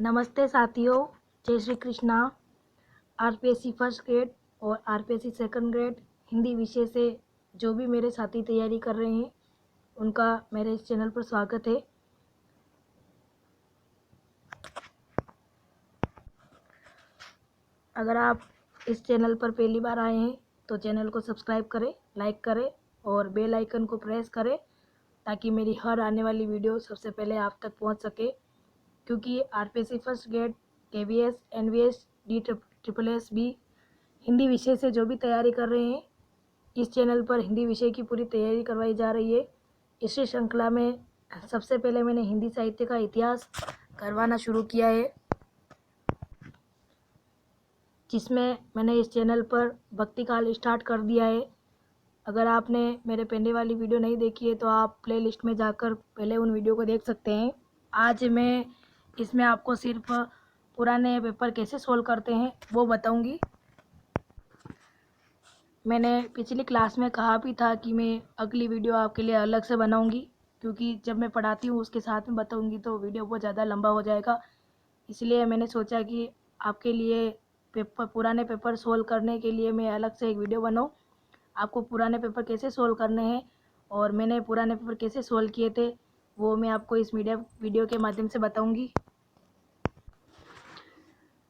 नमस्ते साथियों, जय Shri Krishna. RPSC first grade और आरपीएससी सेकंड ग्रेड हिंदी विषय से जो भी मेरे साथी तैयारी कर रहे हैं उनका मेरे इस चैनल पर स्वागत है। अगर आप इस चैनल पर पहली बार आए हैं तो चैनल को सब्सक्राइब करें, लाइक करें और बेल आइकन को प्रेस करें ताकि मेरी हर आने वाली वीडियो सबसे पहले आप तक पहुंच सके। क्योंकि RPSC first grade, KVS, NVS, DSSS भी हिंदी विषय से जो भी तैयारी कर रहे हैं, इस चैनल पर हिंदी विषय की पूरी तैयारी करवाई जा रही है। इसी श्रृंखला में सबसे पहले मैंने हिंदी साहित्य का इतिहास करवाना शुरू किया है, जिसमें मैंने इस चैनल पर भक्ति काल स्टार्ट कर दिया है। अगर आपने मेरे पहले वाली वीडियो नहीं देखी है तो आप प्लेलिस्ट में जाकर पहले उन वीडियो को देख सकते हैं। आज मैं इसमें आपको सिर्फ पुराने पेपर कैसे सोल्व करते हैं वो बताऊंगी। मैंने पिछली क्लास में कहा भी था कि मैं अगली वीडियो आपके लिए अलग से बनाऊंगी, क्योंकि जब मैं पढ़ाती हूँ उसके साथ में बताऊंगी तो वीडियो बहुत ज़्यादा लंबा हो जाएगा। इसलिए मैंने सोचा कि आपके लिए पुराने पेपर सोल्व करने के लिए मैं अलग से एक वीडियो बनाऊँ। आपको पुराने पेपर कैसे सोल्व करने हैं और मैंने पुराने पेपर कैसे सोल्व किए थे वो मैं आपको इस वीडियो के माध्यम से बताऊँगी।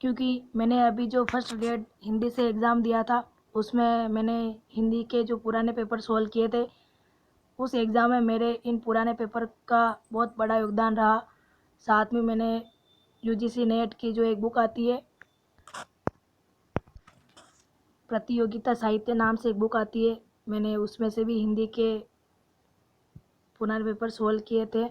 क्योंकि मैंने अभी जो फर्स्ट ग्रेड हिंदी से एग्ज़ाम दिया था उसमें मैंने हिंदी के जो पुराने पेपर सोल्व किए थे, उस एग्ज़ाम में मेरे इन पुराने पेपर का बहुत बड़ा योगदान रहा। साथ में मैंने यूजीसी नेट की जो एक बुक आती है, प्रतियोगिता साहित्य नाम से एक बुक आती है, मैंने उसमें से भी हिंदी के पुराने पेपर सोल्व किए थे।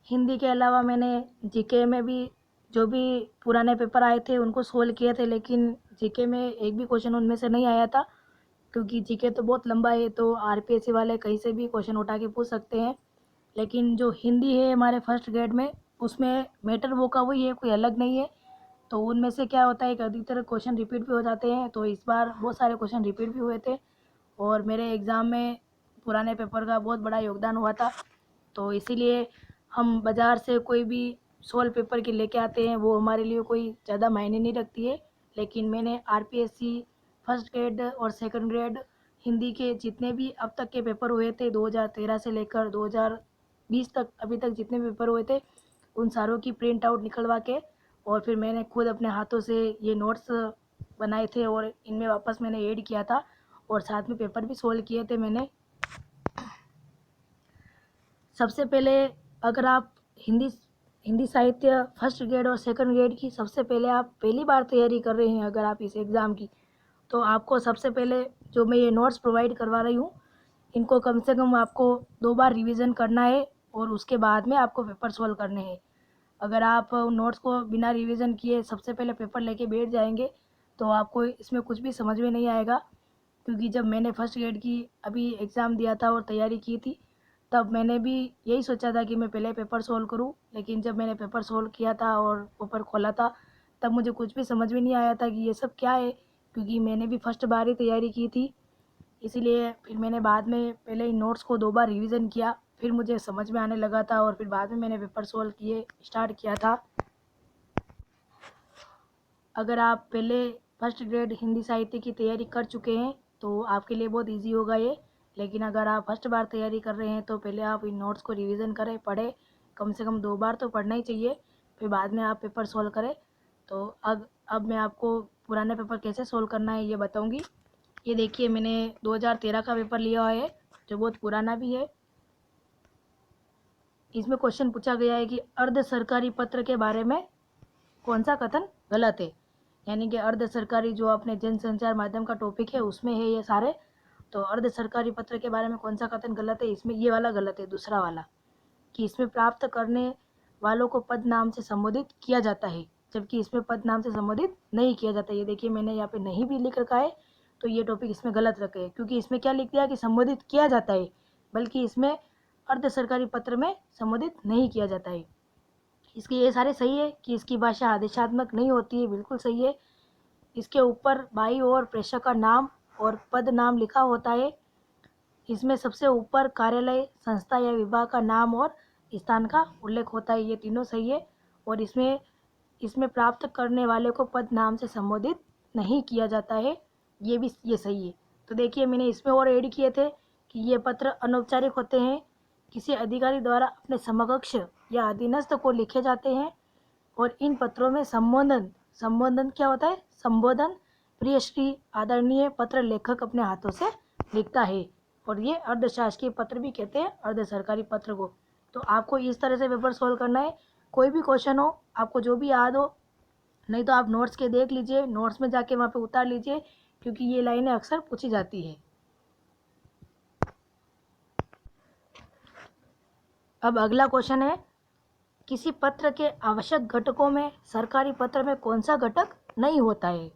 हिंदी के अलावा मैंने जीके में भी जो भी पुराने पेपर आए थे उनको सोल्व किए थे, लेकिन जीके में एक भी क्वेश्चन उनमें से नहीं आया था, क्योंकि जीके तो बहुत लंबा है तो आरपीएससी वाले कहीं से भी क्वेश्चन उठा के पूछ सकते हैं। लेकिन जो हिंदी है हमारे फर्स्ट ग्रेड में, उसमें मैटर वो का वही है, कोई अलग नहीं है। तो उनमें से क्या होता है कि अधिकतर क्वेश्चन रिपीट भी हो जाते हैं, तो इस बार बहुत सारे क्वेश्चन रिपीट भी हुए थे और मेरे एग्ज़ाम में पुराने पेपर का बहुत बड़ा योगदान हुआ था। तो इसीलिए हम बाज़ार से कोई भी सोल्व पेपर के लेके आते हैं, वो हमारे लिए कोई ज़्यादा मायने नहीं रखती है। लेकिन मैंने आरपीएससी फर्स्ट ग्रेड और सेकंड ग्रेड हिंदी के जितने भी अब तक के पेपर हुए थे 2013 से लेकर 2020 तक, अभी तक जितने भी पेपर हुए थे उन सारों की प्रिंट आउट निकलवा के और फिर मैंने खुद अपने हाथों से ये नोट्स बनाए थे और इनमें वापस मैंने ऐड किया था और साथ में पेपर भी सोल्व किए थे मैंने। सबसे पहले अगर आप हिंदी साहित्य फर्स्ट ग्रेड और सेकंड ग्रेड की सबसे पहले आप पहली बार तैयारी कर रहे हैं अगर आप इस एग्ज़ाम की, तो आपको सबसे पहले जो मैं ये नोट्स प्रोवाइड करवा रही हूँ इनको कम से कम आपको 2 बार रिवीजन करना है और उसके बाद में आपको पेपर सोल्व करने हैं। अगर आप नोट्स को बिना रिवीजन किए सबसे पहले पेपर लेके बैठ जाएंगे तो आपको इसमें कुछ भी समझ में नहीं आएगा। क्योंकि जब मैंने फर्स्ट ग्रेड की अभी एग्ज़ाम दिया था और तैयारी की थी, तब मैंने भी यही सोचा था कि मैं पहले पेपर सोल्व करूं, लेकिन जब मैंने पेपर सोल्व किया था और पेपर खोला था तब मुझे कुछ भी समझ में नहीं आया था कि ये सब क्या है, क्योंकि मैंने भी फर्स्ट बार ही तैयारी की थी। इसीलिए फिर मैंने बाद में पहले इन नोट्स को 2 बार रिवीजन किया, फिर मुझे समझ में आने लगा था और फिर बाद में मैंने पेपर सोल्व किए स्टार्ट किया था। अगर आप पहले फर्स्ट ग्रेड हिंदी साहित्य की तैयारी कर चुके हैं तो आपके लिए बहुत इजी होगा ये। लेकिन अगर आप फर्स्ट बार तैयारी कर रहे हैं तो पहले आप इन नोट्स को रिवीजन करें, पढ़ें, कम से कम 2 बार तो पढ़ना ही चाहिए, फिर बाद में आप पेपर सोल्व करें। तो अब मैं आपको पुराने पेपर कैसे सोल्व करना है ये बताऊंगी। ये देखिए, मैंने 2013 का पेपर लिया हुआ है जो बहुत पुराना भी है। इसमें क्वेश्चन पूछा गया है कि अर्ध सरकारी पत्र के बारे में कौन सा कथन गलत है। यानी कि अर्ध सरकारी जो अपने जनसंचार माध्यम का टॉपिक है उसमें है ये सारे। तो अर्ध सरकारी पत्र के बारे में कौन सा कथन गलत है, इसमें ये वाला गलत है, दूसरा वाला, कि इसमें प्राप्त करने वालों को पद नाम से संबोधित किया जाता है, जबकि इसमें पद नाम से संबोधित नहीं किया जाता। ये देखिए, मैंने यहाँ पे नहीं भी लिख रखा है, तो ये टॉपिक इसमें गलत रखे है, क्योंकि इसमें क्या लिख दिया कि संबोधित किया जाता है, बल्कि इसमें अर्ध सरकारी पत्र में संबोधित नहीं किया जाता है। इसके ये सारे सही है कि इसकी भाषा आदेशात्मक नहीं होती है, बिल्कुल सही है। इसके ऊपर बाई ओर प्रेषक का नाम और पद नाम लिखा होता है। इसमें सबसे ऊपर कार्यालय, संस्था या विभाग का नाम और स्थान का उल्लेख होता है, ये तीनों सही है। और इसमें प्राप्त करने वाले को पद नाम से संबोधित नहीं किया जाता है, ये सही है। तो देखिए मैंने इसमें और ऐड किए थे कि ये पत्र अनौपचारिक होते हैं, किसी अधिकारी द्वारा अपने समकक्ष या अधीनस्थ को लिखे जाते हैं, और इन पत्रों में संबोधन क्या होता है? संबोधन प्रिय श्री आदरणीय पत्र लेखक अपने हाथों से लिखता है, और ये अर्धशासकीय पत्र भी कहते हैं अर्ध सरकारी पत्र को। तो आपको इस तरह से पेपर सोल्व करना है। कोई भी क्वेश्चन हो, आपको जो भी याद हो, नहीं तो आप नोट्स के देख लीजिए, नोट्स में जाके वहाँ पे उतार लीजिए, क्योंकि ये लाइनें अक्सर पूछी जाती है। अब अगला क्वेश्चन है, किसी पत्र के आवश्यक घटकों में सरकारी पत्र में कौन सा घटक नहीं होता है?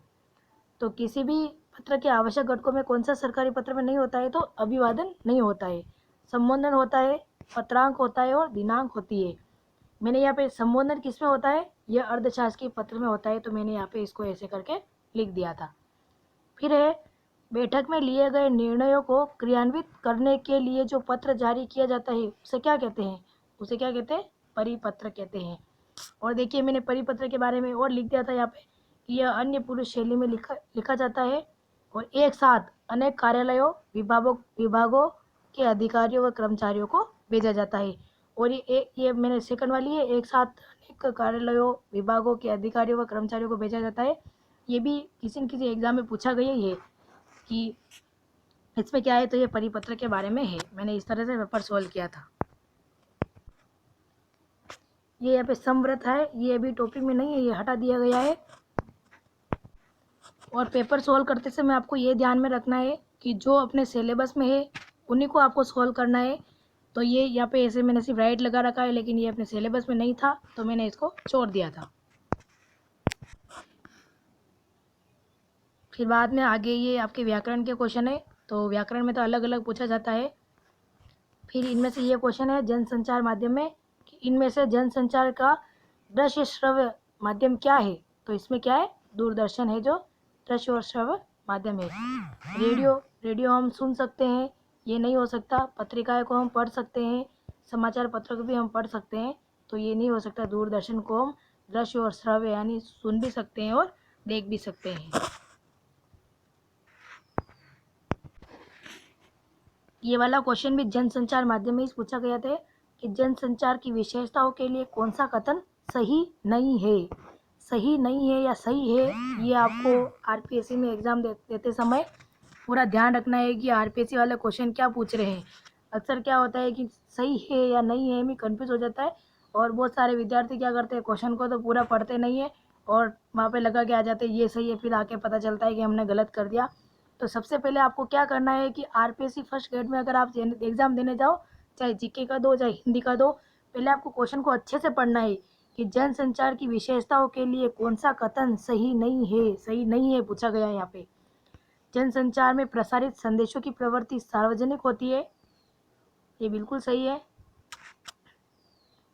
तो किसी भी पत्र के आवश्यक घटकों में कौन सा सरकारी पत्र में नहीं होता है? तो अभिवादन नहीं होता है, संबोधन होता है, पत्रांक होता है और दिनांक होती है। मैंने यहाँ पे संबोधन किस में होता है? यह अर्धशासकीय पत्र में होता है, तो मैंने यहाँ पे इसको ऐसे करके लिख दिया था। फिर है, बैठक में लिए गए निर्णयों को क्रियान्वित करने के लिए जो पत्र जारी किया जाता है उसे क्या कहते हैं? उसे क्या कहते हैं? परिपत्र कहते हैं। और देखिए मैंने परिपत्र के बारे में और लिख दिया था यहाँ पे कि यह अन्य पुरुष शैली में लिखा जाता है और एक साथ अनेक कार्यालयों विभागों के अधिकारियों व कर्मचारियों को भेजा जाता है। और ये मैंने सेकंड वाली है, एक साथ अनेक कार्यालयों विभागों के अधिकारियों व कर्मचारियों को भेजा जाता है। ये भी किसी न किसी एग्जाम में पूछा गया है कि इसमें क्या है, तो ये परिपत्र के बारे में है। मैंने इस तरह से पेपर सोल्व किया था। ये यहाँ पे समव्रत है, ये अभी टॉपिक में नहीं है, ये हटा दिया गया है। और पेपर सोल्व करते समय आपको ये ध्यान में रखना है कि जो अपने सिलेबस में है उन्हीं को आपको सोल्व करना है। तो ये यहाँ पे ऐसे मैंने सिर्फ राइट लगा रखा है, लेकिन ये अपने सिलेबस में नहीं था तो मैंने इसको छोड़ दिया था। फिर बाद में आगे ये आपके व्याकरण के क्वेश्चन है, तो व्याकरण में तो अलग अलग पूछा जाता है। फिर इनमें से ये क्वेश्चन है जनसंचार माध्यम में कि इनमें से जनसंचार का दृश्य श्रव्य माध्यम क्या है? तो इसमें क्या है? दूरदर्शन है जो दृश्य और श्रव्य माध्यम है। रेडियो हम सुन सकते हैं, ये नहीं हो सकता। पत्रिकाएं को हम पढ़ सकते हैं, समाचार पत्र को भी हम पढ़ सकते हैं, तो ये नहीं हो सकता। दूरदर्शन को हम दृश्य और श्रव्य यानी सुन भी सकते हैं और देख भी सकते हैं। ये वाला क्वेश्चन भी जनसंचार माध्यम में ही पूछा गया था कि जनसंचार की विशेषताओं के लिए कौन सा कथन सही नहीं है? सही नहीं है या सही है, ये आपको आरपीएससी में एग्जाम देते समय पूरा ध्यान रखना है कि आरपीएससी वाले क्वेश्चन क्या पूछ रहे हैं। अक्सर क्या होता है कि सही है या नहीं है में कंफ्यूज हो जाता है, और बहुत सारे विद्यार्थी क्या करते हैं, क्वेश्चन को तो पूरा पढ़ते नहीं है और वहाँ पे लगा के आ जाते हैं ये सही है, फिर आके पता चलता है कि हमने गलत कर दिया। तो सबसे पहले आपको क्या करना है कि आरपीएससी फर्स्ट ग्रेड में अगर आप एग्ज़ाम देने जाओ, चाहे जीके का दो चाहे हिंदी का दो, पहले आपको क्वेश्चन को अच्छे से पढ़ना है कि जनसंचार की विशेषताओं के लिए कौन सा कथन सही नहीं है पूछा गया है यहाँ पे। जनसंचार में प्रसारित संदेशों की प्रवृत्ति सार्वजनिक होती है, ये बिल्कुल सही है।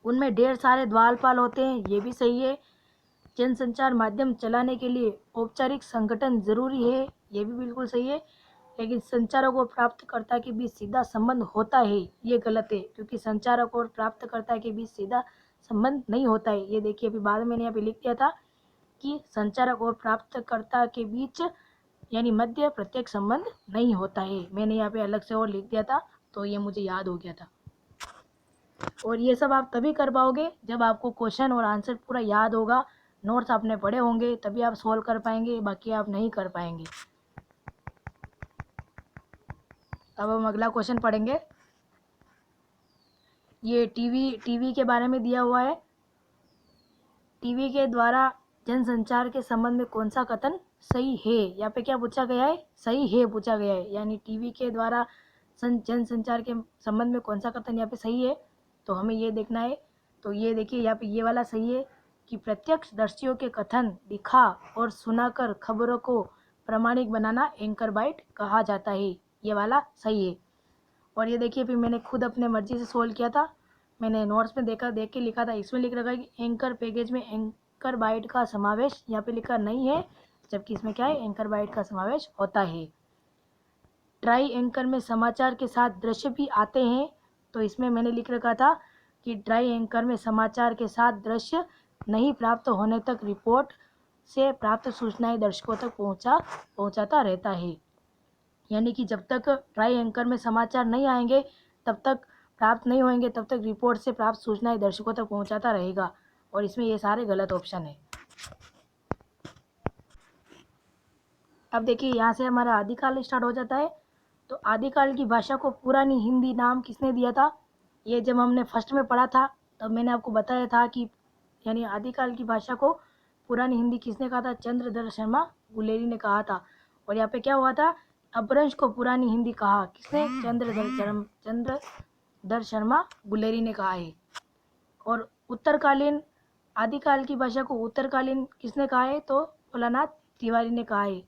उनमें ढेर सारे द्वारपाल होते हैं, ये भी सही है। जनसंचार माध्यम चलाने के लिए औपचारिक संगठन जरूरी है, ये भी बिल्कुल सही है। लेकिन संचारक और प्राप्तकर्ता के बीच सीधा संबंध होता है, ये गलत है, क्योंकि संचारक और प्राप्तकर्ता के बीच सीधा संबंध नहीं होता है। ये देखिए अभी बाद में मैंने यहाँ पे लिख दिया था कि संचारक और प्राप्तकर्ता के बीच यानी मध्य प्रत्यक्ष संबंध नहीं होता है। मैंने यहाँ पे अलग से और लिख दिया था, तो ये मुझे याद हो गया था। और ये सब आप तभी कर पाओगे जब आपको क्वेश्चन और आंसर पूरा याद होगा, नोट्स आपने पढ़े होंगे, तभी आप सॉल्व कर पाएंगे, बाकी आप नहीं कर पाएंगे। अब हम अगला क्वेश्चन पढ़ेंगे। ये टीवी के बारे में दिया हुआ है। टीवी के द्वारा जनसंचार के संबंध में कौन सा कथन सही है? यहाँ पे क्या पूछा गया है? सही है पूछा गया है, यानी टीवी के द्वारा जनसंचार के संबंध में कौन सा कथन यहाँ पे सही है, तो हमें ये देखना है। तो ये देखिए यहाँ पे ये वाला सही है कि प्रत्यक्षदर्शियों के कथन दिखा और सुनाकर खबरों को प्रामाणिक बनाना एंकर बाइट कहा जाता है, ये वाला सही है। और ये देखिए फिर मैंने खुद अपने मर्जी से सोल्व किया था, मैंने नोट्स में देख के लिखा था। इसमें लिख रखा है कि एंकर पैकेज में एंकर बाइट का समावेश, यहाँ पे लिखा नहीं है, जबकि इसमें क्या है, एंकर बाइट का समावेश होता है। ट्राई एंकर में समाचार के साथ दृश्य भी आते हैं, तो इसमें मैंने लिख रखा था कि ड्राई एंकर में समाचार के साथ दृश्य नहीं प्राप्त होने तक रिपोर्ट से प्राप्त सूचनाएं दर्शकों तक पहुंचाता रहता है। यानी कि जब तक ड्राई एंकर में समाचार नहीं आएंगे, तब तक प्राप्त नहीं होंगे, तब तक रिपोर्ट से प्राप्त सूचनाएं दर्शकों तक पहुंचाता रहेगा। और इसमें ये सारे गलत ऑप्शन है। अब देखिए यहाँ से हमारा आदिकाल स्टार्ट हो जाता है। तो आदिकाल की भाषा को पुरानी हिंदी नाम किसने दिया था? ये जब हमने फर्स्ट में पढ़ा था तब मैंने आपको बताया था कि यानी आदिकाल की भाषा को पुरानी हिंदी किसने कहा था? चंद्रधर शर्मा गुलेरी ने कहा था। और यहाँ पे क्या हुआ था? अपभ्रंश को पुरानी हिंदी कहा किसने? चंद्रधर शर्मा गुलेरी ने कहा है। और उत्तरकालीन आदिकाल की भाषा को उत्तरकालीन किसने कहा है? तो भोलानाथ तिवारी ने कहा है।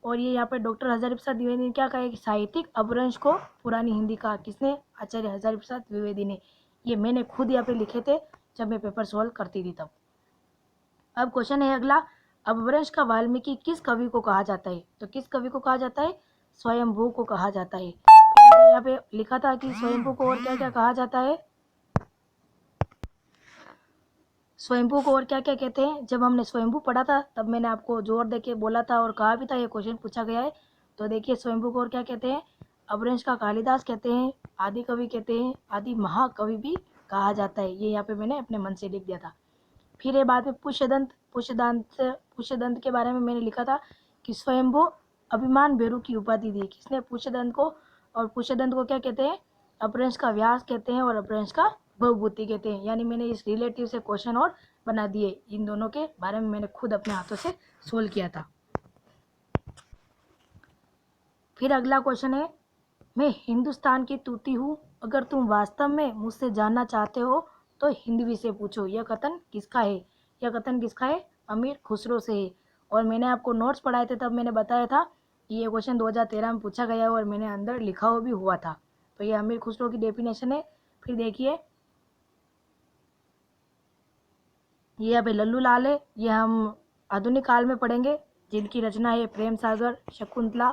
और ये यहाँ पे डॉक्टर हजारी प्रसाद द्विवेदी ने क्या कहा है कि साहित्यिक अपभ्रंश को पुरानी हिंदी कहा किसने? आचार्य हजारी प्रसाद द्विवेदी ने। ये मैंने खुद यहाँ पे लिखे थे जब मैं पेपर सॉल्व करती थी तब। अब क्वेश्चन है अगला, अपभ्रंश का वाल्मीकि किस कवि को कहा जाता है? तो किस कवि को कहा जाता है? स्वयंभू को कहा जाता है। मैंने यहाँ पे लिखा था कि स्वयंभू को और क्या क्या कहा जाता है? स्वयंभू को और क्या क्या कहते हैं? जब हमने स्वयंभू पढ़ा था तब मैंने आपको जोर देके बोला था और कहा भी था, ये क्वेश्चन पूछा गया है। तो देखिए स्वयंभू को और क्या कहते हैं? अपभ्रंश का कालिदास कहते हैं, आदि कवि कहते हैं, आदि महाकवि भी कहा जाता है। ये यहाँ पे मैंने अपने मन से लिख दिया था। फिर ये बाद में पुष्यदंत के बारे में मैंने लिखा था कि स्वयंभू अभिमान भेरू की उपाधि दी किसने? पुष्यदंत को। और पुष्यदंत को क्या कहते हैं? अपभ्रंश का व्यास कहते हैं और अपभ्रंश का भवभूति कहते हैं। यानी मैंने इस रिलेटिव से क्वेश्चन और बना दिए। इन दोनों के बारे में मैंने खुद अपने हाथों से सोल्व किया था। फिर अगला क्वेश्चन है, मैं हिंदुस्तान की तूती हूँ, अगर तुम वास्तव में मुझसे जानना चाहते हो तो हिंदवी से पूछो। यह कथन किसका है? यह कथन किसका है? अमीर खुसरो से है। और मैंने आपको नोट्स पढ़ाए थे तब मैंने बताया था कि ये क्वेश्चन 2013 में पूछा गया है और मैंने अंदर लिखा हुआ भी हुआ था। तो ये अमीर खुसरो की डेफिनेशन है। फिर देखिए ये यहाँ पे लल्लू लाल है, ये हम आधुनिक काल में पढ़ेंगे, जिनकी रचना है प्रेम सागर, शकुंतला,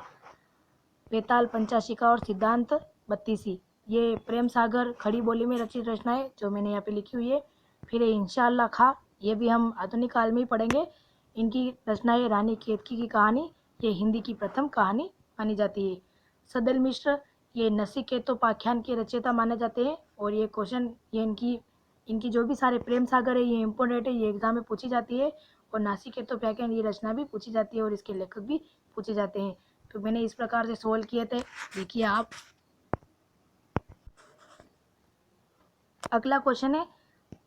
वेताल पंचाशिका और सिद्धांत बत्तीसी। ये प्रेम सागर खड़ी बोली में रचित रचना है जो मैंने यहाँ पे लिखी हुई है। फिर इंशाअल्लाह खां, ये भी हम आधुनिक काल में ही पढ़ेंगे। इनकी रचना है रानी केतकी की कहानी, ये हिंदी की प्रथम कहानी मानी जाती है। सदल मिश्र, ये नचिकेतोपाख्यान के रचयिता माने जाते हैं। और ये क्वेश्चन ये इनकी जो भी सारे प्रेम सागर है ये इम्पोर्टेंट है, ये एग्जाम में पूछी जाती है। और नासिकेतोपाख्यान ये रचना भी पूछी जाती है और इसके लेखक भी पूछे जाते हैं। तो मैंने इस प्रकार से सोल्व किए थे, देखिए आप। अगला क्वेश्चन है,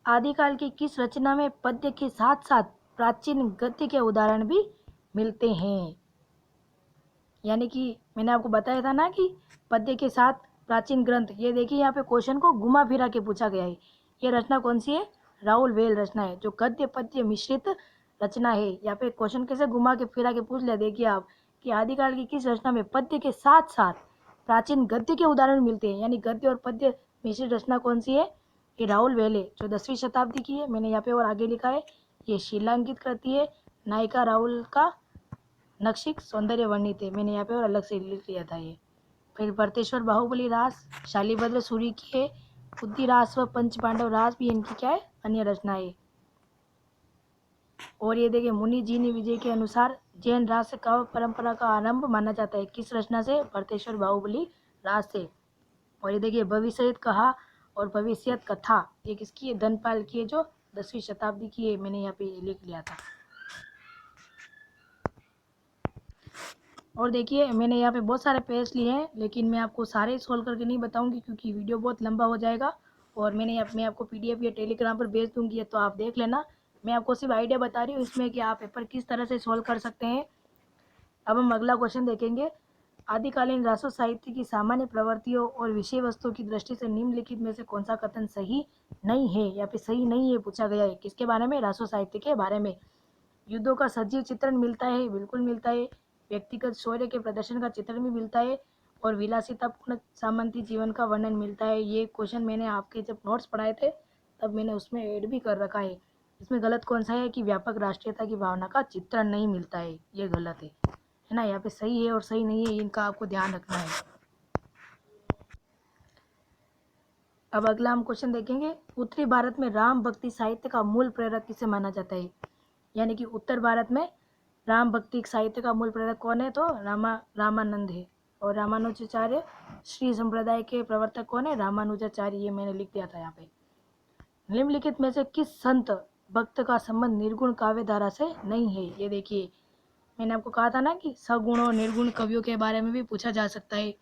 आदिकाल की किस रचना में पद्य के साथ साथ प्राचीन गद्य के उदाहरण भी मिलते हैं? यानी कि मैंने आपको बताया था ना कि पद्य के साथ प्राचीन ग्रंथ। ये देखिए यहाँ पे क्वेश्चन को घुमा फिरा के पूछा गया है। ये रचना कौन सी है? राहुल वेल रचना है, जो गद्य पद्य मिश्रित रचना है। यहाँ पे क्वेश्चन कैसे घुमा के फिरा के पूछ लिया, देखिए आप कि आदिकाल की किस रचना में पद्य के साथ साथ प्राचीन गद्य के उदाहरण मिलते हैं। यानी गद्य और पद्य मिश्रित रचना कौन सी है? ये राहुल वेल है, जो 10वीं शताब्दी की है। मैंने यहाँ पे और आगे लिखा है, ये शिलांकित करती है नायिका राहुल का नक्षिक सौंदर्य वर्णित है। मैंने यहाँ पे और अलग से लिख लिया था ये। फिर भरतेश्वर बाहुबली रास, शालिभद्र सूरी की है, बुद्धि रास व पंच पांडव रास भी इनकी क्या है? अन्य रचना है। और ये देखिए मुनि जीनी विजय के अनुसार जैन रास काव्य परंपरा का आरंभ माना जाता है। किस रचना से? भरतेश्वर बाहुबली रास से। और ये देखिए भविष्यत कहा और भविष्यत कथा, ये किसकी है? धनपाल की है, जो 10वीं शताब्दी की है। मैंने यहाँ पे लिख लिया था। और देखिए मैंने यहाँ पे बहुत सारे पेज लिए हैं, लेकिन मैं आपको सारे सोल्व करके नहीं बताऊंगी क्योंकि वीडियो बहुत लंबा हो जाएगा। और मैं आपको PDF या टेलीग्राम पर भेज दूंगी, तो आप देख लेना। मैं आपको सिर्फ आइडिया बता रही हूँ इसमें कि आप पेपर किस तरह से सोल्व कर सकते हैं। अब हम अगला क्वेश्चन देखेंगे, आदिकालीन राष्ट्र साहित्य की सामान्य प्रवृत्तियों और विषय वस्तु की दृष्टि से निम्नलिखित में से कौन सा कथन सही नहीं है या फिर सही नहीं है पूछा गया है। किसके बारे में? राष्ट्र साहित्य के बारे में। युद्धों का सजीव चित्रण मिलता है, बिल्कुल मिलता है। व्यक्तिगत शौर्य के प्रदर्शन का चित्रण भी मिलता है और विलासितापूर्ण सामंती जीवन का वर्णन मिलता है। ये क्वेश्चन मैंने आपके जब नोट्स पढ़ाए थे तब मैंने उसमें ऐड भी कर रखा है। इसमें गलत कौन सा है कि व्यापक राष्ट्रीयता की भावना का चित्रण नहीं मिलता है, ये गलत है ना। यहाँ पे सही है और सही नहीं है, इनका आपको ध्यान रखना है। अब अगला हम क्वेश्चन देखेंगे, उत्तरी भारत में राम भक्ति साहित्य का मूल प्रेरक किसे माना जाता है। यानी कि उत्तर भारत में राम भक्ति साहित्य का मूल प्रेरक कौन है, तो रामानंद है। और रामानुजाचार्य श्री संप्रदाय के प्रवर्तक कौन है, रामानुजाचार्य। ये मैंने लिख दिया था यहाँ पे। निम्नलिखित में से किस संत भक्त का संबंध निर्गुण काव्य धारा से नहीं है। ये देखिए, मैंने आपको कहा था ना कि सगुण और निर्गुण कवियों के बारे में भी पूछा जा सकता है।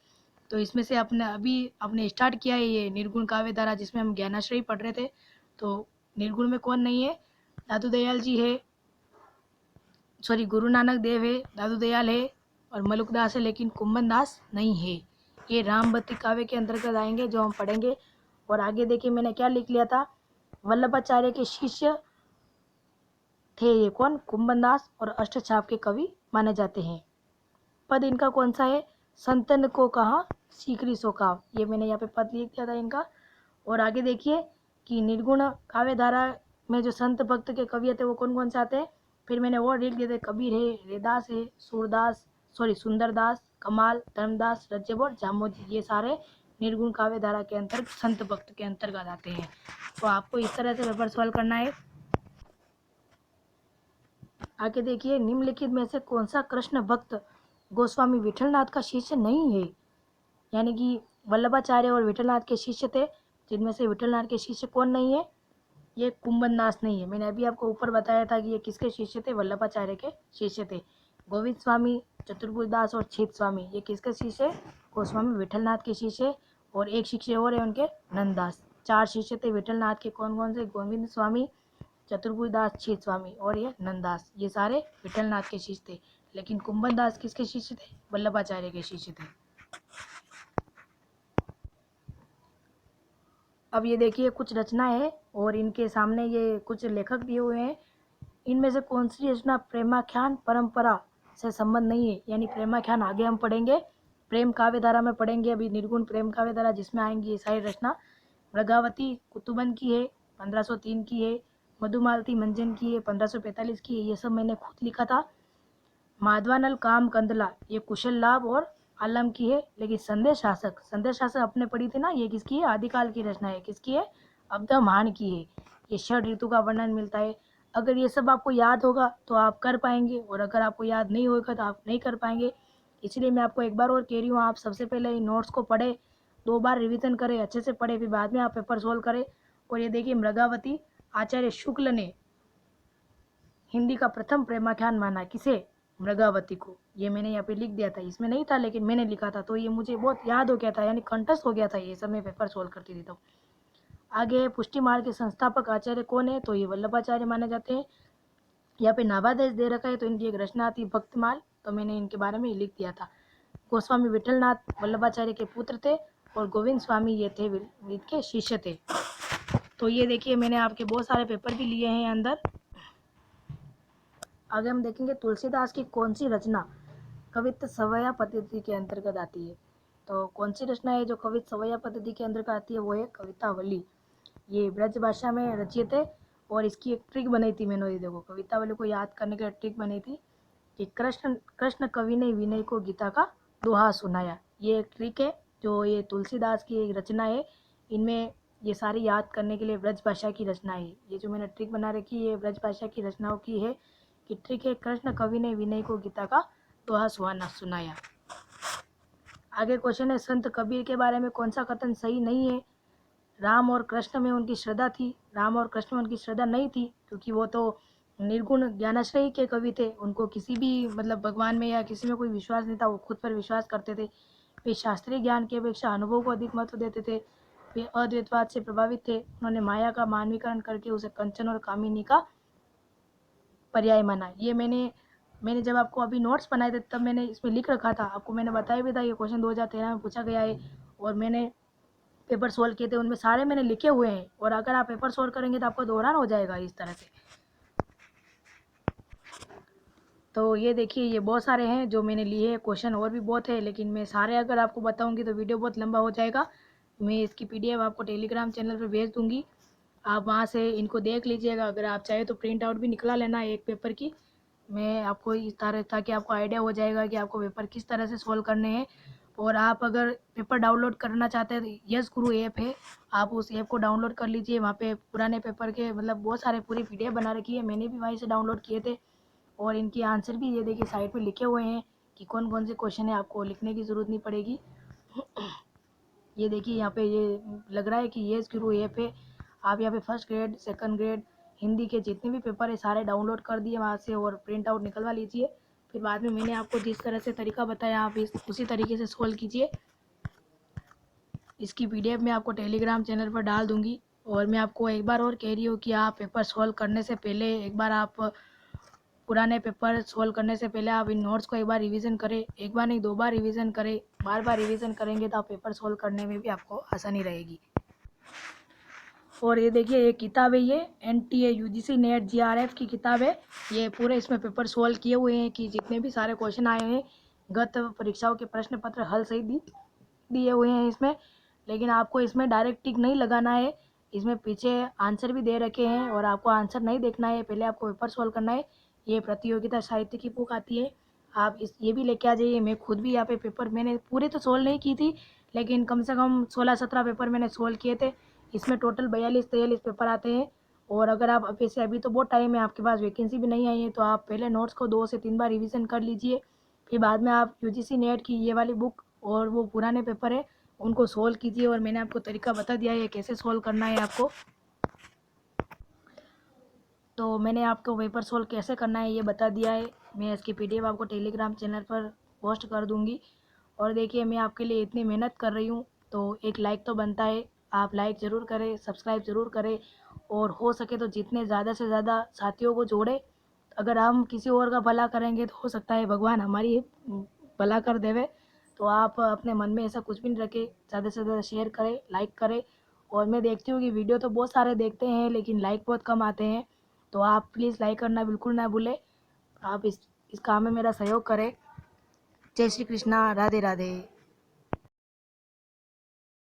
तो इसमें से आपने स्टार्ट किया है ये निर्गुण काव्य धारा, जिसमें हम ज्ञानाश्रय पढ़ रहे थे। तो निर्गुण में कौन नहीं है, दादू दयाल जी है, सॉरी गुरु नानक देव है, दादू दयाल है और मलुकदास है, लेकिन कुंभन दास नहीं है। ये रामभक्ति काव्य के अंतर्गत आएंगे जो हम पढ़ेंगे। और आगे देखिए मैंने क्या लिख लिया था, वल्लभाचार्य के शिष्य थे ये कौन, कुंभन दास, और अष्टछाप के कवि माने जाते हैं। पद इनका कौन सा है, संतन को कहा सीकरी सो काव। ये मैंने यहाँ पे पद लिख दिया था इनका। और आगे देखिए कि निर्गुण काव्य धारा में जो संत भक्त के कवि थे वो कौन कौन से आते हैं। फिर मैंने और लिख दिए थे, कबीर है, रेदास है, सुंदरदास, कमाल, धर्मदास, रज्जब और जामोद। ये सारे निर्गुण काव्य धारा के अंतर्गत संत भक्त के अंतर्गत आते हैं। तो आपको इस तरह से पेपर सॉल्व करना है। आगे देखिए, निम्नलिखित में से कौन सा कृष्ण भक्त गोस्वामी विठलनाथ का शिष्य नहीं है। यानी कि वल्लभाचार्य और विठलनाथ के शिष्य थे, जिनमें से विठलनाथ के शिष्य कौन नहीं है, ये कुंभन दास नहीं है। मैंने अभी आपको ऊपर बताया था कि ये किसके शिष्य थे, वल्लभाचार्य के शिष्य थे। गोविंद स्वामी, चतुर्भुज दास और छेद स्वामी, ये किसके शिष्य है, गोस्वामी विठलनाथ के शिष्य। और एक शिष्य और है उनके, नंददास। 4 शिष्य थे विठलनाथ के, कौन कौन से, गोविंद स्वामी, चतुर्भुज दास, छेद स्वामी और ये नंददास। ये सारे विठलनाथ के शिष्य थे। लेकिन कुंभन दास किसके शिष्य थे, वल्लभाचार्य के शिष्य थे। अब ये देखिए कुछ रचनाएं हैं और इनके सामने ये कुछ लेखक दिए हुए हैं। इनमें से कौन सी रचना प्रेमाख्यान परंपरा से संबंध नहीं है। यानी प्रेमाख्यान आगे हम पढ़ेंगे, प्रेम काव्य धारा में पढ़ेंगे अभी निर्गुण प्रेम काव्य धारा, जिसमें आएंगी ये सारी रचना। मृगावती कुतुबन की है, 1503 की है। मधुमालती मंजन की है, 1545 की है। ये सब मैंने खुद लिखा था। माधवानल काम कंदला, ये कुशल लाभ और आलम की है। लेकिन संदेश शासक अपने पढ़ी थी ना, ये किसकी है, आदिकाल की रचना है। किसकी है, अब्दमान की है। ये षड ऋतु का वर्णन मिलता है। अगर ये सब आपको याद होगा तो आप कर पाएंगे, और अगर आपको याद नहीं होगा तो आप नहीं कर पाएंगे। इसलिए मैं आपको एक बार और कह रही हूँ, आप सबसे पहले इन नोट्स को पढ़े, 2 बार रिविजन करें, अच्छे से पढ़े, फिर बाद में आप पेपर सोल्व करें। और ये देखिए, मृगावती आचार्य शुक्ल ने हिंदी का प्रथम प्रेमाख्यान माना, किसे, मृगावती को। ये मैंने यहाँ पे लिख दिया था, इसमें नहीं था लेकिन मैंने लिखा था, तो ये मुझे बहुत याद हो गया था, यानी कंठस्थ हो गया था ये सब मैं पेपर सोल्व करती थी। तो आगे पुष्टि मार्ग के संस्थापक आचार्य कौन है, तो ये वल्लभाचार्य माने जाते हैं। यहाँ पे नाभादेश दे रखा है, तो इनकी एक रचना थी भक्तमाल, तो मैंने इनके बारे में लिख दिया था। गोस्वामी विठलनाथ वल्लभाचार्य के पुत्र थे और गोविंद स्वामी ये थे इनके शिष्य थे। तो ये देखिए मैंने आपके बहुत सारे पेपर भी लिए हैं अंदर। आगे हम देखेंगे तुलसीदास की कौन सी रचना कवित्व सवया पद्धति के अंतर्गत आती है। तो कौन सी रचना है जो कवित्व सवया पद्धति के अंतर्गत आती है, वो है कवितावली। ये ब्रज भाषा में रचित है और इसकी एक ट्रिक बनाई थी मैंने, ये देखो कवितावली को याद करने के लिए ट्रिक बनाई थी कि कृष्ण कवि ने विनय को गीता का दोहा सुनाया। ये एक ट्रिक है जो ये तुलसीदास की एक रचना है, इनमें ये सारी याद करने के लिए ब्रज भाषा की रचना है। ये जो मैंने ट्रिक बना रखी है ये ब्रज भाषा की रचनाओं की है कि ट्रिक है, कृष्ण कवि ने विनय को गीता का दोहा सुनाया। आगे क्वेश्चन है, संत कबीर के बारे में कौन सा कथन सही नहीं है। राम और कृष्ण में उनकी श्रद्धा थी, राम और कृष्ण में उनकी श्रद्धा नहीं थी, क्योंकि वो तो निर्गुण ज्ञानाश्रयी के कवि थे। उनको किसी भी मतलब भगवान में या किसी में कोई विश्वास नहीं था, वो खुद पर विश्वास करते थे। वे शास्त्रीय ज्ञान की अपेक्षा अनुभव को अधिक महत्व देते थे। वे अद्वैतवाद से प्रभावित थे। उन्होंने माया का मानवीकरण करके उसे कंचन और कामिनी का पर्याय माना। ये मैंने जब आपको अभी नोट्स बनाए थे तब मैंने इसमें लिख रखा था, आपको मैंने बताया भी था ये क्वेश्चन 2013 में पूछा गया है और मैंने पेपर सोल्व किए थे, उनमें सारे मैंने लिखे हुए हैं। और अगर आप पेपर सोल्व करेंगे तो आपको दोहरान हो जाएगा इस तरह से। तो ये देखिए ये बहुत सारे हैं जो मैंने लिए हैं, क्वेश्चन और भी बहुत है, लेकिन मैं सारे अगर आपको बताऊंगी तो वीडियो बहुत लंबा हो जाएगा। मैं इसकी PDF आपको टेलीग्राम चैनल पर भेज दूंगी, आप वहाँ से इनको देख लीजिएगा। अगर आप चाहे तो प्रिंट आउट भी निकला लेना एक पेपर की। मैं आपको इस तरह ताकि आपको आइडिया हो जाएगा कि आपको पेपर किस तरह से सोल्व करने हैं। और आप अगर पेपर डाउनलोड करना चाहते हैं तो यस गुरु ऐप है, आप उस ऐप को डाउनलोड कर लीजिए। वहाँ पे पुराने पेपर के मतलब बहुत सारे पूरी PDF बना रखी है, मैंने भी वहीं से डाउनलोड किए थे। और इनकी आंसर भी ये देखिए साइड पे लिखे हुए हैं कि कौन कौन से क्वेश्चन है, आपको लिखने की ज़रूरत नहीं पड़ेगी। ये देखिए यहाँ पे ये लग रहा है कि ये गुरु ऐप है। आप यहाँ पे first grade, second grade, Hindi के जितने भी पेपर है सारे डाउनलोड कर दिए वहाँ से और प्रिंट आउट निकलवा लीजिए। फिर बाद में मैंने आपको जिस तरह से तरीका बताया आप उसी तरीके से सोल्व कीजिए। इसकी PDF मैं आपको टेलीग्राम चैनल पर डाल दूँगी। और मैं आपको एक बार और कह रही हूँ कि आप पेपर सोल्व करने से पहले एक बार आप पुराने पेपर सोल्व करने से पहले आप इन नोट्स को एक बार रिवीजन करें। एक बार नहीं 2 बार रिवीजन करें। बार बार रिवीजन करेंगे तो आप पेपर सोल्व करने में भी आपको आसानी रहेगी। और ये देखिए ये किताब है, ये NTA UGC नेट GRF की किताब है। ये पूरे इसमें पेपर सोल्व किए हुए हैं कि जितने भी सारे क्वेश्चन आए हैं गत परीक्षाओं के प्रश्न पत्र हल सहित दिए हुए हैं इसमें। लेकिन आपको इसमें डायरेक्ट टिक नहीं लगाना है, इसमें पीछे आंसर भी दे रखे हैं और आपको आंसर नहीं देखना है, पहले आपको पेपर सोल्व करना है। ये प्रतियोगिता साहित्य की बुक आती है, आप ये भी लेके आ जाइए। मैं खुद भी यहाँ पे पेपर मैंने पूरे तो सोल्व नहीं की थी, लेकिन कम से कम 16-17 पेपर मैंने सोल्व किए थे। इसमें टोटल 42-43 पेपर आते हैं। और अगर आप वैसे अभी तो बहुत टाइम है, आपके पास वैकेंसी भी नहीं आई है, तो आप पहले नोट्स को 2 से 3 बार रिवीजन कर लीजिए। फिर बाद में आप UGC नेट की ये वाली बुक और वो पुराने पेपर है उनको सोल्व कीजिए। और मैंने आपको तरीका बता दिया है कैसे सोल्व करना है आपको। तो मैंने आपको पेपर सोल्व कैसे करना है ये बता दिया है। मैं इसकी PDF आपको टेलीग्राम चैनल पर पोस्ट कर दूंगी। और देखिए मैं आपके लिए इतनी मेहनत कर रही हूँ तो एक लाइक तो बनता है, आप लाइक ज़रूर करें, सब्सक्राइब ज़रूर करें। और हो सके तो जितने ज़्यादा से ज़्यादा साथियों को जोड़ें। अगर हम किसी और का भला करेंगे तो हो सकता है भगवान हमारी भला कर देवे। तो आप अपने मन में ऐसा कुछ भी नहीं रखें, ज़्यादा से ज़्यादा शेयर करें, लाइक करें। और मैं देखती हूँ कि वीडियो तो बहुत सारे देखते हैं लेकिन लाइक बहुत कम आते हैं, तो आप प्लीज़ लाइक करना बिल्कुल ना भूलें। आप इस काम में मेरा सहयोग करें। जय श्री कृष्णा, राधे राधे।